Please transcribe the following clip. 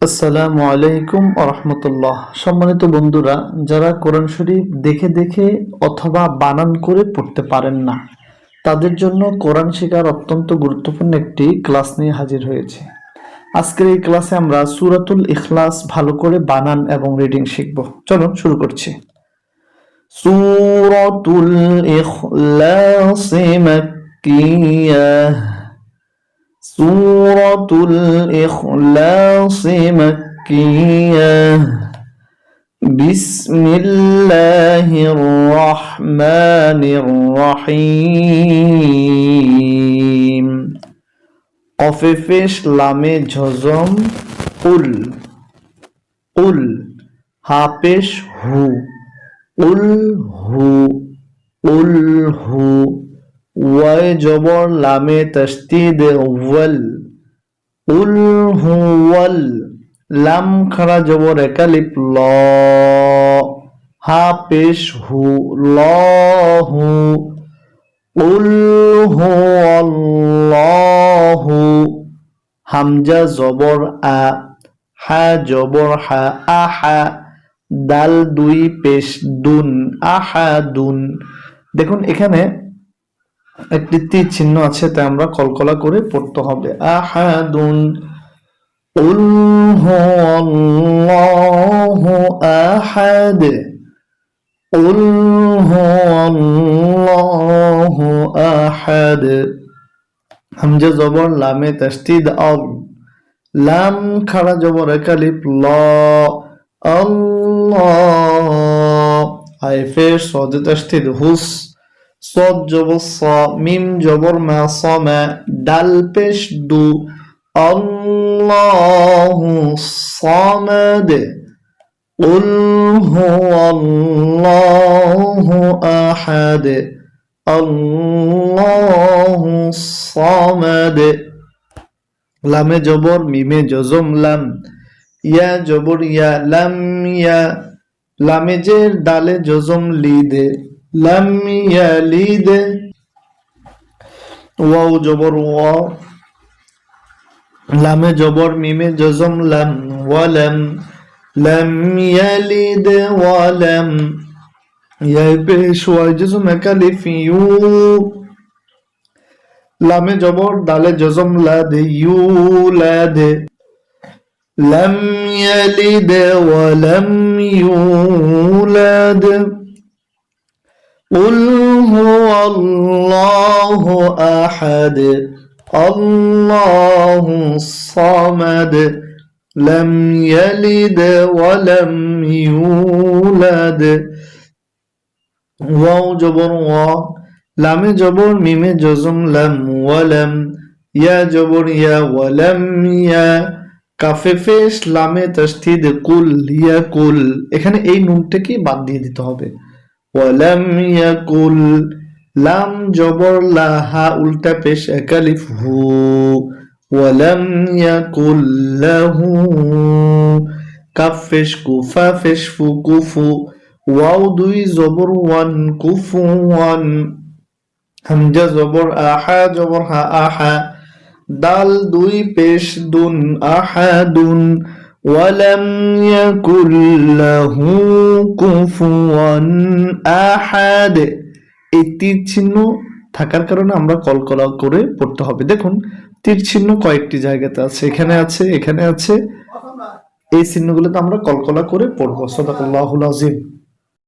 আসসালামু আলাইকুম ওয়া রাহমাতুল্লাহ। সম্মানিত বন্ধুরা, যারা কোরআন শরীফ দেখে দেখে অথবা বানান করে পড়তে পারেন না, তাদের জন্য কোরআন শেখার অত্যন্ত গুরুত্বপূর্ণ একটি ক্লাস নিয়ে হাজির হয়েছে। আজকের এই ক্লাসে আমরা সূরাতুল ইখলাস ভালো করে বানান এবং রিডিং শিখব। চলুন শুরু করছি। সূরাতুল ইখলাস মাক্কিয়াহ। সূরাতুল ইখলাস মাক্কিয়াহ। বিসমিল্লাহির রহমানির রহিম। কফে পেশ লামে ঝজম উল উল। হা পেশ হু উল হু উল হু। ওয়ায় জবর লামে তশদীদ ওয়াল উল হু ওয়াল। লাম খাড়া জবর একালিফ ল। হা পেশ হু ল হু উল হু আল্লাহু। হামজা জবর আ। হা জবর হা আহা। দাল দুই পেশ দুন আহাদুন। দেখুন এখানে একটি তীর চিহ্ন আছে, তাই আমরা কলকলা করে পড়তে হবে। আহাদুন। কুল হুয়াল্লাহু আহাদ। কুল হুয়াল্লাহু আহাদ। হামজা জবর লামে তাশদীদ আল। লাম খাড়া জবর একালিফ ল। আল্লাহ। আয় ফের সদ তাশদীদ হুস। صاد جبر صا ميم جبر ما صما دال পেশ দু الله الصمد قل هو الله أحد الله الصمد লামে জবর মিমে জজম লাম। ইয়া জবর ইয়া লাম ইয়া। লামে জের দালে জজম লিদে লাম ইয়ালিদ। ওয়াও জবর ওয়া। লামে জবর মিমে জজম লাম ওয়ালাম। লাম ইয়ালিদ ওয়ালাম। ইয়া পেশ ওয়া জজম একালিফ ইউ। লামে জবর দালে জজম লাদ ইউলাদ। লাম ইয়ালিদ ওয়ালাম ইউলাদ। قل هو الله أحد الله الصمد لم يلد ولم يولد। ওয়াও জবর ওয়া। লামে জবর মিমে জজম লাম ওয়ালাম। ইয়া জবর ইয়া ওয়ালাম ইয়া। কাফে পেশ লামে তাশদীদ কুল ইয়া কুল। এখানে এই নুনটাকে বাদ দিয়ে দিতে হবে। ওয়ালাম ইয়াকুল। লাম জবর লা। হা উল্টা পেশ একালিফ হু। ওয়ালাম ইয়াকুল লাহু। কাফ পেশ কু। ফা পেশ ফু কুফু। ওয়াও দুই জবর ওয়ান কুফু ওয়ান। হামজা জবর আহা জবর হা আহা। দাল দুই পেশ দুন আহাদুন। ওয়ালাম ইয়াকুল লাহু কুফুয়ান আহাদ। এই তীর চিহ্ন থাকার কারণে আমরা কলকলা করে পড়তে হবে। দেখুন তীর চিহ্ন কয়েকটি জায়গাতে আছে, এখানে আছে, এখানে আছে। এই চিহ্নগুলোতে আমরা কলকলা করে পড়বো। সাদাকাল্লাহুল আযীম।